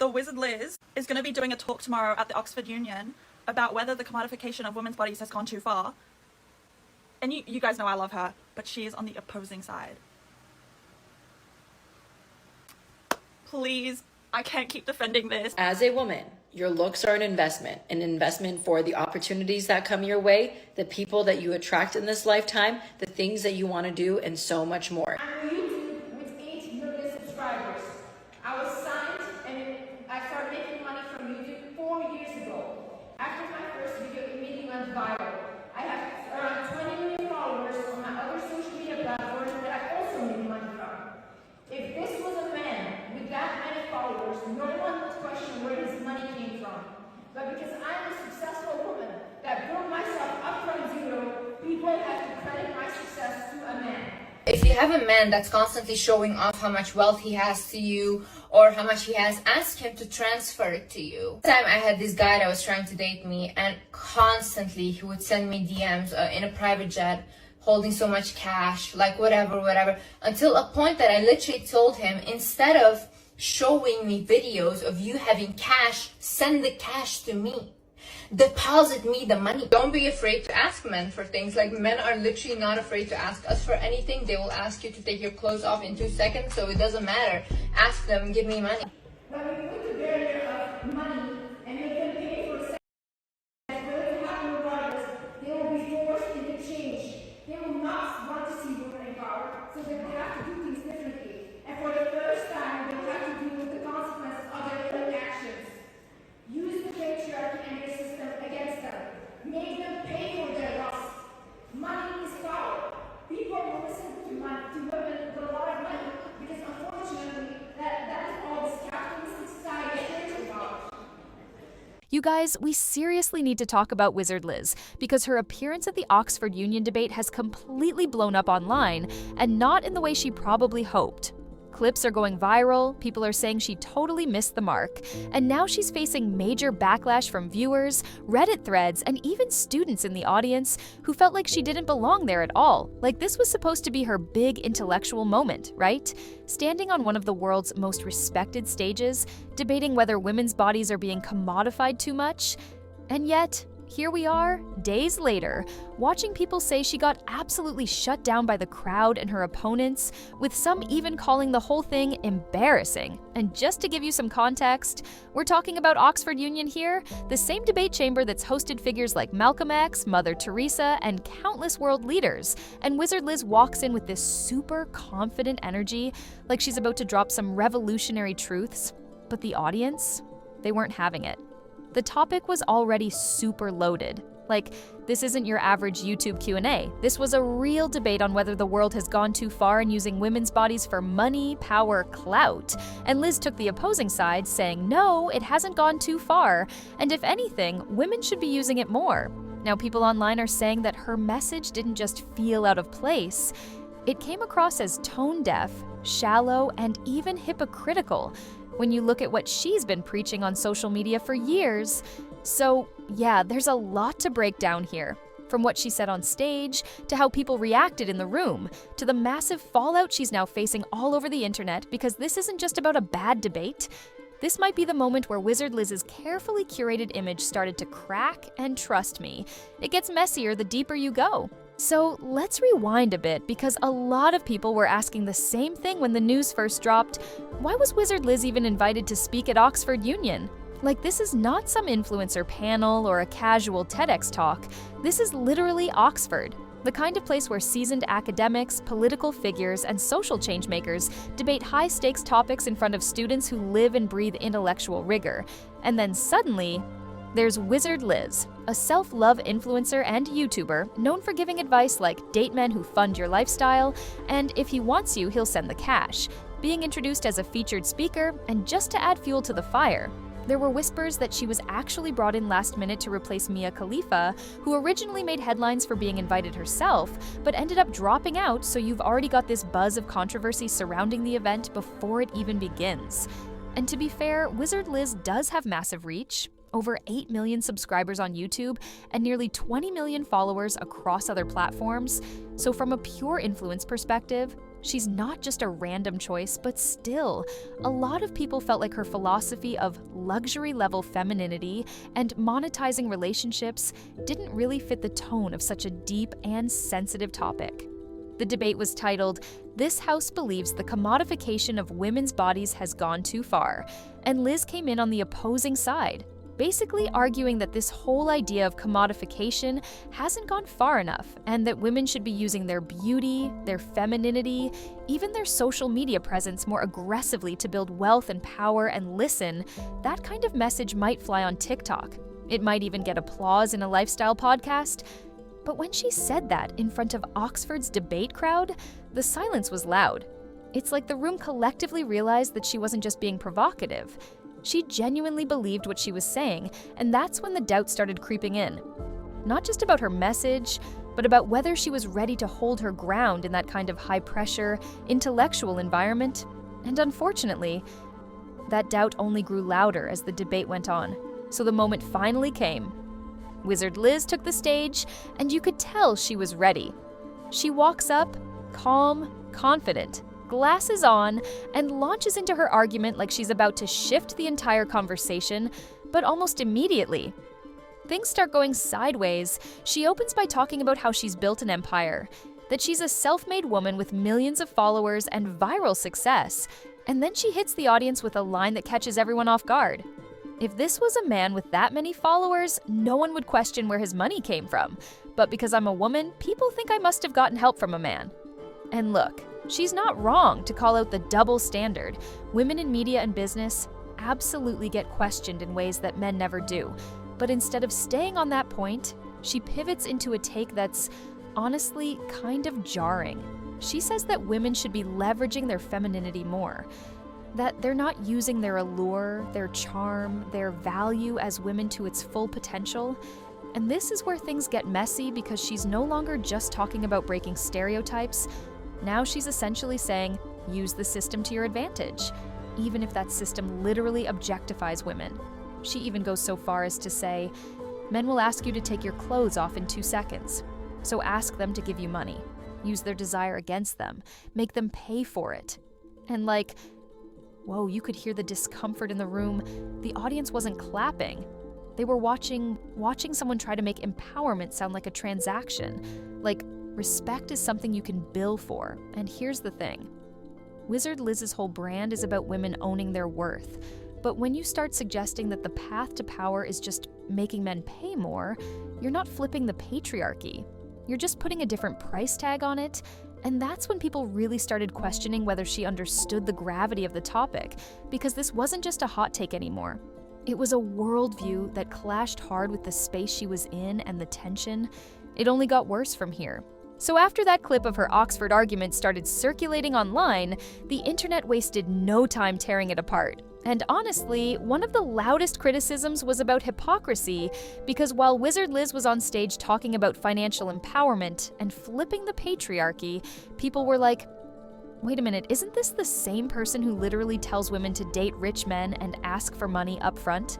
So Wizard Liz is going to be doing a talk tomorrow at the Oxford Union about whether the commodification of women's bodies has gone too far. And you guys know I love her, but she is on the opposing side. Please, I can't keep defending this. As a woman, your looks are an investment for the opportunities that come your way, the people that you attract in this lifetime, the things that you want to do, and so much more. I'm on YouTube with 8 million subscribers. I was signed and I started making money from YouTube 4 years ago. After my first video immediately went viral. I have around 20 million followers on my other social media platforms that I also make money from. If this was a man with that many followers, no one would question where his money came from. But because I'm a successful woman that built myself up from zero, people have to credit my success to a man. If you have a man that's constantly showing off how much wealth he has to you or how much he has, ask him to transfer it to you. One time I had this guy that was trying to date me, and constantly he would send me DMs in a private jet holding so much cash, like whatever, until a point that I literally told him, instead of showing me videos of you having cash, send the cash to me. Deposit me the money. Don't be afraid to ask men for things. Like, men are literally not afraid to ask us for anything. They will ask you to take your clothes off in 2 seconds, so it doesn't matter. Ask them, give me money. But when you put the barrier of money and make them pay for sex, whatever happens regardless, they will be forced into change. They will not want to see women in power, so they will have to do things differently. And for the first time, they will have to deal with the consequences of their own actions. Use the patriarchy and their system against them. Make them pay for their loss. Money is power. People will listen to women with a lot of money because unfortunately that is all this capitalistic society cares about. You guys, we seriously need to talk about Wizard Liz, because her appearance at the Oxford Union debate has completely blown up online, and not in the way she probably hoped. Clips are going viral, people are saying she totally missed the mark, and now she's facing major backlash from viewers, Reddit threads, and even students in the audience who felt like she didn't belong there at all. Like, this was supposed to be her big intellectual moment, right? Standing on one of the world's most respected stages, debating whether women's bodies are being commodified too much. And yet, here we are, days later, watching people say she got absolutely shut down by the crowd and her opponents, with some even calling the whole thing embarrassing. And just to give you some context, we're talking about Oxford Union here, the same debate chamber that's hosted figures like Malcolm X, Mother Teresa, and countless world leaders. And Wizard Liz walks in with this super confident energy, like she's about to drop some revolutionary truths. But the audience, they weren't having it. The topic was already super loaded. Like, this isn't your average YouTube Q&A. This was a real debate on whether the world has gone too far in using women's bodies for money, power, clout. And Liz took the opposing side, saying, no, it hasn't gone too far. And if anything, women should be using it more. Now, people online are saying that her message didn't just feel out of place. It came across as tone-deaf, shallow, and even hypocritical when you look at what she's been preaching on social media for years. So yeah, there's a lot to break down here. From what she said on stage, to how people reacted in the room, to the massive fallout she's now facing all over the internet, because this isn't just about a bad debate. This might be the moment where Wizard Liz's carefully curated image started to crack, and trust me, it gets messier the deeper you go. So let's rewind a bit, because a lot of people were asking the same thing when the news first dropped. Why was Wizard Liz even invited to speak at Oxford Union? Like, this is not some influencer panel or a casual TEDx talk. This is literally Oxford, the kind of place where seasoned academics, political figures, and social changemakers debate high-stakes topics in front of students who live and breathe intellectual rigor. And then suddenly, there's Wizard Liz, a self-love influencer and YouTuber known for giving advice like date men who fund your lifestyle, and if he wants you, he'll send the cash, being introduced as a featured speaker, and just to add fuel to the fire, there were whispers that she was actually brought in last minute to replace Mia Khalifa, who originally made headlines for being invited herself, but ended up dropping out, so you've already got this buzz of controversy surrounding the event before it even begins. And to be fair, Wizard Liz does have massive reach. Over 8 million subscribers on YouTube, and nearly 20 million followers across other platforms. So from a pure influence perspective, She's not just a random choice, but still, a lot of people felt like her philosophy of luxury-level femininity and monetizing relationships didn't really fit the tone of such a deep and sensitive topic. The debate was titled, "This House Believes the Commodification of Women's Bodies Has Gone Too Far," and Liz came in on the opposing side, basically arguing that this whole idea of commodification hasn't gone far enough and that women should be using their beauty, their femininity, even their social media presence more aggressively to build wealth and power. And listen, that kind of message might fly on TikTok. It might even get applause in a lifestyle podcast. But when she said that in front of Oxford's debate crowd, the silence was loud. It's like the room collectively realized that she wasn't just being provocative. She genuinely believed what she was saying, and that's when the doubt started creeping in. Not just about her message, but about whether she was ready to hold her ground in that kind of high-pressure, intellectual environment. And unfortunately, that doubt only grew louder as the debate went on. So the moment finally came. Wizard Liz took the stage, and you could tell she was ready. She walks up, calm, confident, glasses on, and launches into her argument like she's about to shift the entire conversation, but almost immediately, things start going sideways. She opens by talking about how she's built an empire, that she's a self-made woman with millions of followers and viral success, and then she hits the audience with a line that catches everyone off guard. If this was a man with that many followers, no one would question where his money came from, but because I'm a woman, people think I must have gotten help from a man. And look, she's not wrong to call out the double standard. Women in media and business absolutely get questioned in ways that men never do. But instead of staying on that point, she pivots into a take that's honestly kind of jarring. She says that women should be leveraging their femininity more, that they're not using their allure, their charm, their value as women to its full potential. And this is where things get messy because she's no longer just talking about breaking stereotypes. Now she's essentially saying, use the system to your advantage, even if that system literally objectifies women. She even goes so far as to say, men will ask you to take your clothes off in 2 seconds, so ask them to give you money. Use their desire against them. Make them pay for it. And like, whoa, you could hear the discomfort in the room. The audience wasn't clapping. They were watching someone try to make empowerment sound like a transaction. Like, respect is something you can bill for. And here's the thing. Wizard Liz's whole brand is about women owning their worth. But when you start suggesting that the path to power is just making men pay more, you're not flipping the patriarchy. You're just putting a different price tag on it. And that's when people really started questioning whether she understood the gravity of the topic, because this wasn't just a hot take anymore. It was a worldview that clashed hard with the space she was in and the tension. It only got worse from here. So after that clip of her Oxford argument started circulating online, the internet wasted no time tearing it apart. And honestly, one of the loudest criticisms was about hypocrisy, because while Wizard Liz was on stage talking about financial empowerment and flipping the patriarchy, people were like, wait a minute, isn't this the same person who literally tells women to date rich men and ask for money up front?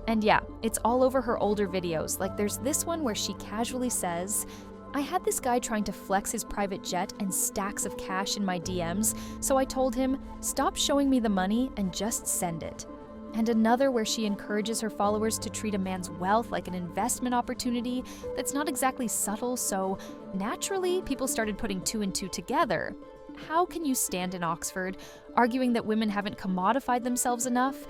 And yeah, it's all over her older videos. Like there's this one where she casually says, I had this guy trying to flex his private jet and stacks of cash in my DMs, so I told him, stop showing me the money and just send it. And another where she encourages her followers to treat a man's wealth like an investment opportunity that's not exactly subtle, so naturally people started putting 2 and 2 together. How can you stand in Oxford arguing that women haven't commodified themselves enough,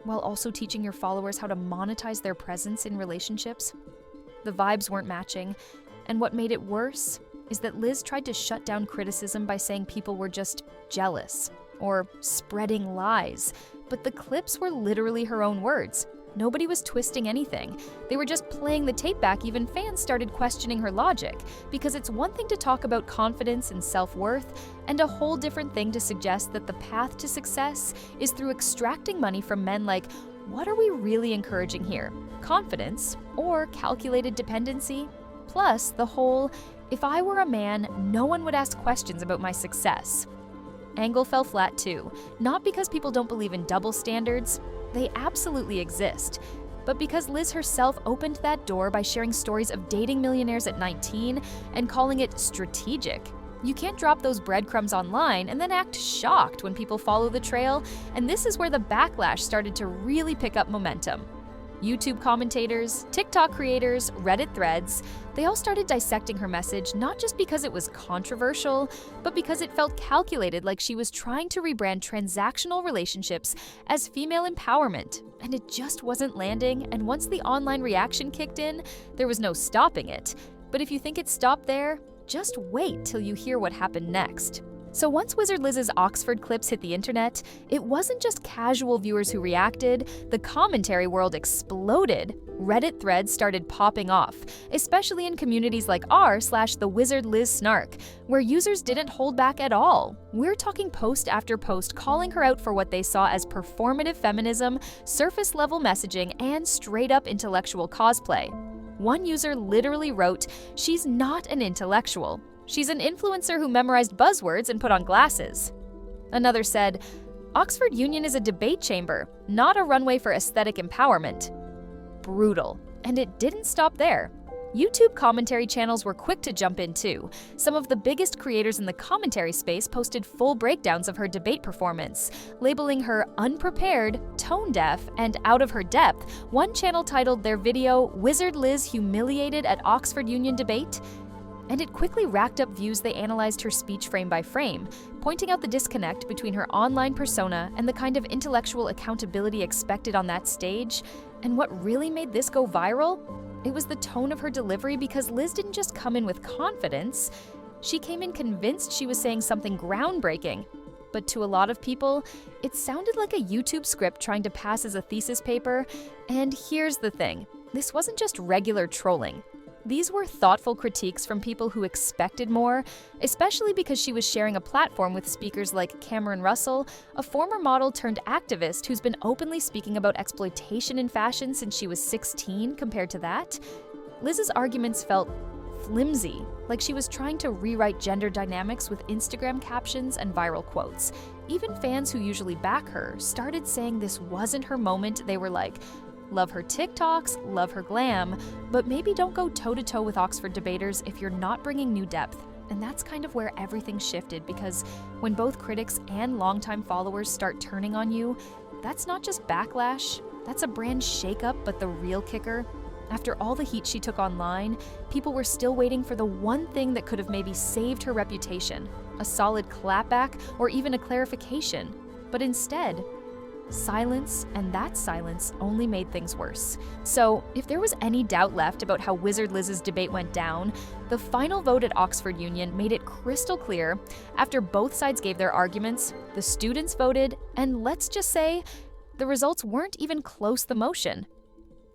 while also teaching your followers how to monetize their presence in relationships? The vibes weren't matching. And what made it worse is that Liz tried to shut down criticism by saying people were just jealous or spreading lies. But the clips were literally her own words. Nobody was twisting anything. They were just playing the tape back. Even fans started questioning her logic, because it's one thing to talk about confidence and self-worth, and a whole different thing to suggest that the path to success is through extracting money from men. Like, what are we really encouraging here? Confidence or calculated dependency? Plus, the whole, if I were a man, no one would ask questions about my success angle fell flat too. Not because people don't believe in double standards, they absolutely exist, but because Liz herself opened that door by sharing stories of dating millionaires at 19 and calling it strategic. You can't drop those breadcrumbs online and then act shocked when people follow the trail, and this is where the backlash started to really pick up momentum. YouTube commentators, TikTok creators, Reddit threads, they all started dissecting her message not just because it was controversial, but because it felt calculated, like she was trying to rebrand transactional relationships as female empowerment. And it just wasn't landing, and once the online reaction kicked in, there was no stopping it. But if you think it stopped there, just wait till you hear what happened next. So once Wizard Liz's Oxford clips hit the internet, it wasn't just casual viewers who reacted, the commentary world exploded. Reddit threads started popping off, especially in communities like r/the Wizard Liz Snark, where users didn't hold back at all. We're talking post after post calling her out for what they saw as performative feminism, surface-level messaging, and straight-up intellectual cosplay. One user literally wrote, "She's not an intellectual. She's an influencer who memorized buzzwords and put on glasses." Another said, "Oxford Union is a debate chamber, not a runway for aesthetic empowerment." Brutal. And it didn't stop there. YouTube commentary channels were quick to jump in too. Some of the biggest creators in the commentary space posted full breakdowns of her debate performance, labeling her unprepared, tone-deaf, and out of her depth. One channel titled their video, "Wizard Liz Humiliated at Oxford Union Debate," and it quickly racked up views. They analyzed her speech frame by frame, pointing out the disconnect between her online persona and the kind of intellectual accountability expected on that stage. And what really made this go viral? It was the tone of her delivery, because Liz didn't just come in with confidence, she came in convinced she was saying something groundbreaking. But to a lot of people, it sounded like a YouTube script trying to pass as a thesis paper. And here's the thing, this wasn't just regular trolling. These were thoughtful critiques from people who expected more, especially because she was sharing a platform with speakers like Cameron Russell, a former model turned activist who's been openly speaking about exploitation in fashion since she was 16 compared to that. Liz's arguments felt flimsy, like she was trying to rewrite gender dynamics with Instagram captions and viral quotes. Even fans who usually back her started saying this wasn't her moment. They were like, love her TikToks, love her glam, but maybe don't go toe-to-toe with Oxford debaters if you're not bringing new depth. And that's kind of where everything shifted, because when both critics and longtime followers start turning on you, that's not just backlash, that's a brand shakeup. But the real kicker, after all the heat she took online, people were still waiting for the one thing that could have maybe saved her reputation, a solid clapback or even a clarification. But instead, silence, and that silence only made things worse. So, if there was any doubt left about how Wizard Liz's debate went down, the final vote at Oxford Union made it crystal clear. After both sides gave their arguments, the students voted, and let's just say, the results weren't even close to the motion.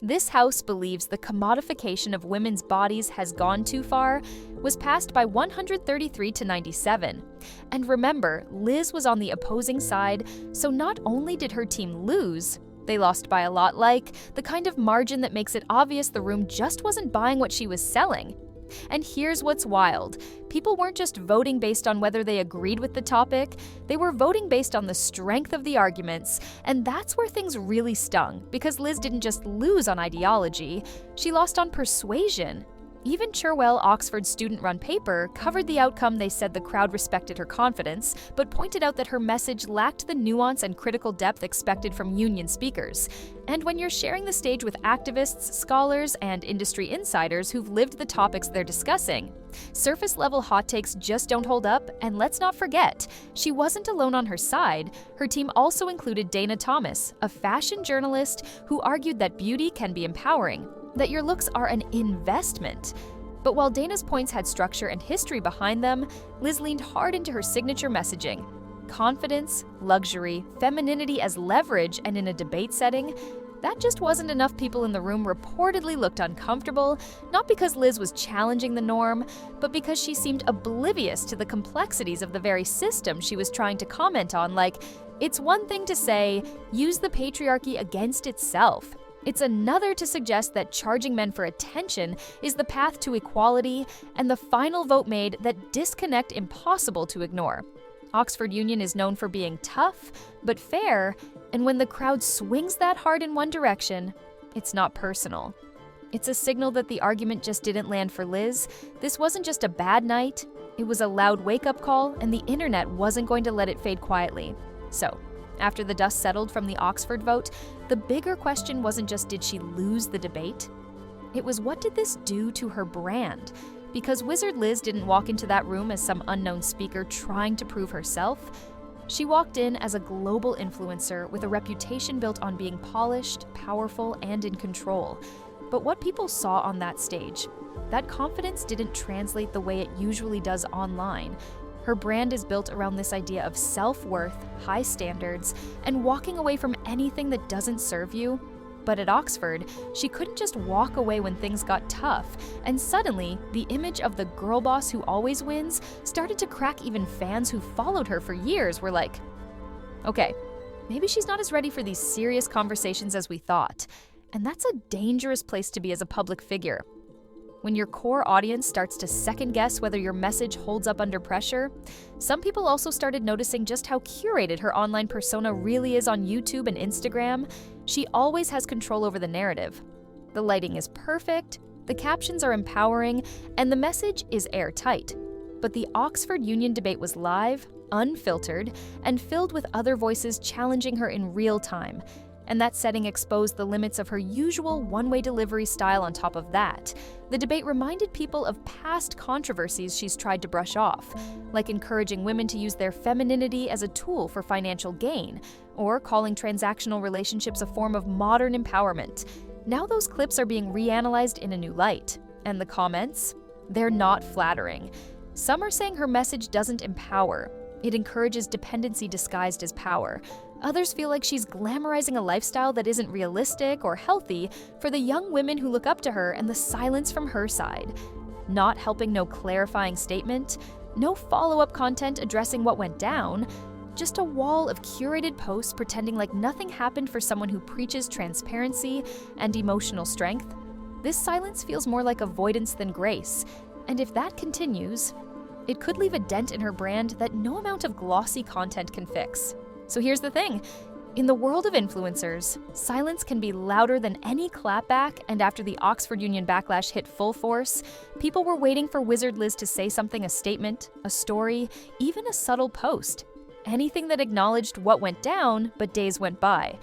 This House believes the commodification of women's bodies has gone too far was passed by 133 to 97. And remember, Liz was on the opposing side, so not only did her team lose, they lost by a lot, like the kind of margin that makes it obvious the room just wasn't buying what she was selling. And here's what's wild. People weren't just voting based on whether they agreed with the topic, they were voting based on the strength of the arguments. And that's where things really stung, because Liz didn't just lose on ideology, she lost on persuasion. Even Cherwell, Oxford's student-run paper, covered the outcome. They said the crowd respected her confidence, but pointed out that her message lacked the nuance and critical depth expected from union speakers. And when you're sharing the stage with activists, scholars, and industry insiders who've lived the topics they're discussing, surface-level hot takes just don't hold up. And let's not forget, she wasn't alone on her side. Her team also included Dana Thomas, a fashion journalist who argued that beauty can be empowering, that your looks are an investment. But while Dana's points had structure and history behind them, Liz leaned hard into her signature messaging. Confidence, luxury, femininity as leverage, and in a debate setting, that just wasn't enough. People in the room reportedly looked uncomfortable, not because Liz was challenging the norm, but because she seemed oblivious to the complexities of the very system she was trying to comment on. Like, it's one thing to say, use the patriarchy against itself. It's another to suggest that charging men for attention is the path to equality, and the final vote made that disconnect impossible to ignore. Oxford Union is known for being tough, but fair, and when the crowd swings that hard in one direction, it's not personal. It's a signal that the argument just didn't land for Liz. This wasn't just a bad night, It was a loud wake-up call, and the internet wasn't going to let it fade quietly. So, after the dust settled from the Oxford vote, the bigger question wasn't just did she lose the debate? It was what did this do to her brand? Because Wizard Liz didn't walk into that room as some unknown speaker trying to prove herself. She walked in as a global influencer with a reputation built on being polished, powerful, and in control. But what people saw on that stage, that confidence didn't translate the way it usually does online. Her brand is built around this idea of self-worth, high standards, and walking away from anything that doesn't serve you. But at Oxford, she couldn't just walk away when things got tough, and suddenly, the image of the girl boss who always wins started to crack. Even fans who followed her for years were like, okay, maybe she's not as ready for these serious conversations as we thought. And that's a dangerous place to be as a public figure. When your core audience starts to second-guess whether your message holds up under pressure, some people also started noticing just how curated her online persona really is on YouTube and Instagram. She always has control over the narrative. The lighting is perfect, the captions are empowering, and the message is airtight. But the Oxford Union debate was live, unfiltered, and filled with other voices challenging her in real time. And that setting exposed the limits of her usual one-way delivery style. On top of that, the debate reminded people of past controversies she's tried to brush off, like encouraging women to use their femininity as a tool for financial gain, or calling transactional relationships a form of modern empowerment. Now those clips are being reanalyzed in a new light. And the comments? They're not flattering. Some are saying her message doesn't empower. It encourages dependency disguised as power. Others feel like she's glamorizing a lifestyle that isn't realistic or healthy for the young women who look up to her, and the silence from her side. Not helping, no clarifying statement, no follow-up content addressing what went down, just a wall of curated posts pretending like nothing happened for someone who preaches transparency and emotional strength. This silence feels more like avoidance than grace, and if that continues, it could leave a dent in her brand that no amount of glossy content can fix. So here's the thing. In the world of influencers, silence can be louder than any clapback, and after the Oxford Union backlash hit full force, people were waiting for Wizard Liz to say something, a statement, a story, even a subtle post. Anything that acknowledged what went down, but days went by.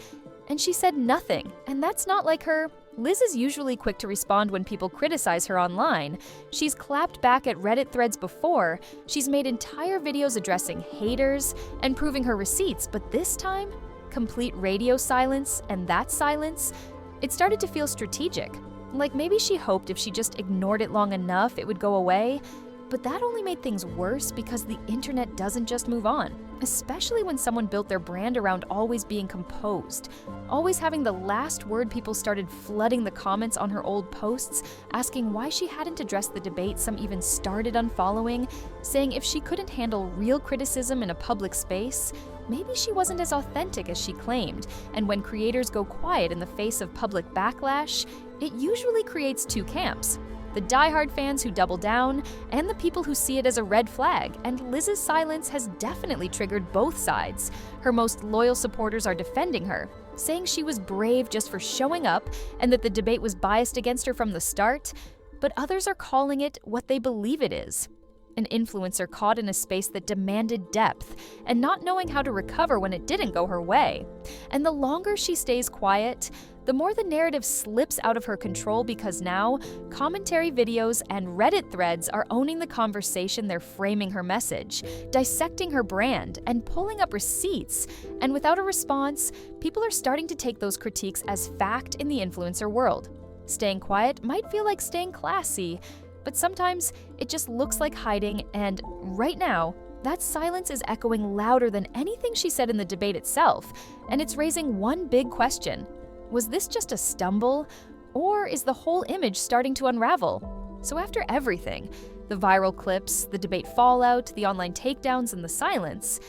And she said nothing, and that's not like her. Liz is usually quick to respond when people criticize her online. She's clapped back at Reddit threads before, she's made entire videos addressing haters and proving her receipts, but this time, complete radio silence, and that silence, it started to feel strategic. Like maybe she hoped if she just ignored it long enough, it would go away. But that only made things worse because the internet doesn't just move on, especially when someone built their brand around always being composed, always having the last word. People started flooding the comments on her old posts, asking why she hadn't addressed the debate. Some even started unfollowing, saying if she couldn't handle real criticism in a public space, maybe she wasn't as authentic as she claimed. And when creators go quiet in the face of public backlash, it usually creates two camps. The diehard fans who double down, and the people who see it as a red flag, and Liz's silence has definitely triggered both sides. Her most loyal supporters are defending her, saying she was brave just for showing up, and that the debate was biased against her from the start, but others are calling it what they believe it is. An influencer caught in a space that demanded depth, and not knowing how to recover when it didn't go her way. And the longer she stays quiet, the more the narrative slips out of her control, because now commentary videos and Reddit threads are owning the conversation. They're framing her message, dissecting her brand, and pulling up receipts. And without a response, people are starting to take those critiques as fact in the influencer world. Staying quiet might feel like staying classy, but sometimes it just looks like hiding, and right now, that silence is echoing louder than anything she said in the debate itself, and it's raising one big question. Was this just a stumble, or is the whole image starting to unravel? So after everything, the viral clips, the debate fallout, the online takedowns, and the silence,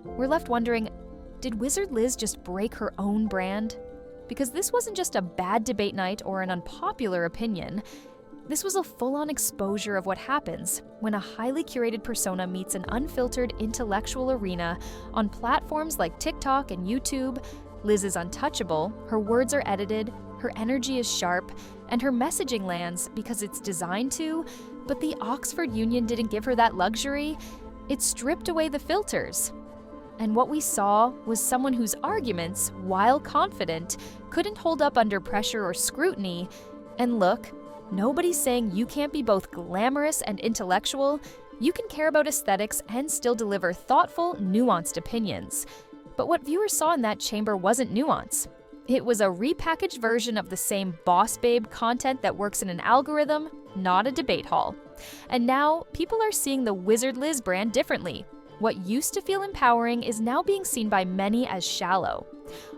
we're left wondering, did Wizard Liz just break her own brand? Because this wasn't just a bad debate night or an unpopular opinion. This was a full-on exposure of what happens when a highly curated persona meets an unfiltered intellectual arena on platforms like TikTok and YouTube. Liz is untouchable, her words are edited, her energy is sharp, and her messaging lands because it's designed to, But the Oxford Union didn't give her that luxury. It stripped away the filters. And what we saw was someone whose arguments, while confident, couldn't hold up under pressure or scrutiny. And look, nobody's saying you can't be both glamorous and intellectual. You can care about aesthetics and still deliver thoughtful, nuanced opinions. But what viewers saw in that chamber wasn't nuance. It was a repackaged version of the same boss babe content that works in an algorithm, not a debate hall. And now, people are seeing the Wizard Liz brand differently. What used to feel empowering is now being seen by many as shallow.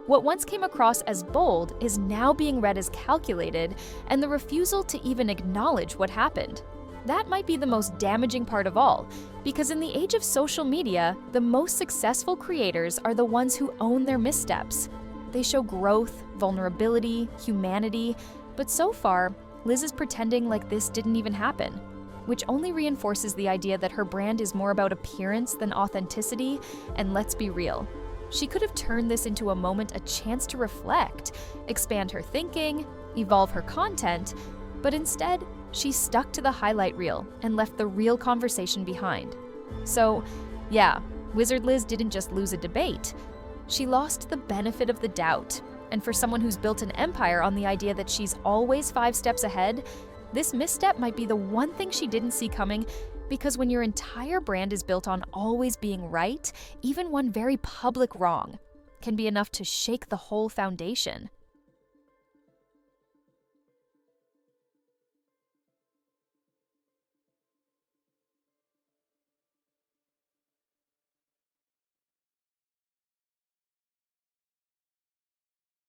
What once came across as bold is now being read as calculated, and the refusal to even acknowledge what happened. That might be the most damaging part of all, because in the age of social media, the most successful creators are the ones who own their missteps. They show growth, vulnerability, humanity, but so far, Liz is pretending like this didn't even happen, which only reinforces the idea that her brand is more about appearance than authenticity. And let's be real, she could have turned this into a moment, a chance to reflect, expand her thinking, evolve her content, but instead, she stuck to the highlight reel and left the real conversation behind. So, yeah, Wizard Liz didn't just lose a debate, she lost the benefit of the doubt. And for someone who's built an empire on the idea that she's always 5 steps ahead, this misstep might be the one thing she didn't see coming, because when your entire brand is built on always being right, even one very public wrong can be enough to shake the whole foundation.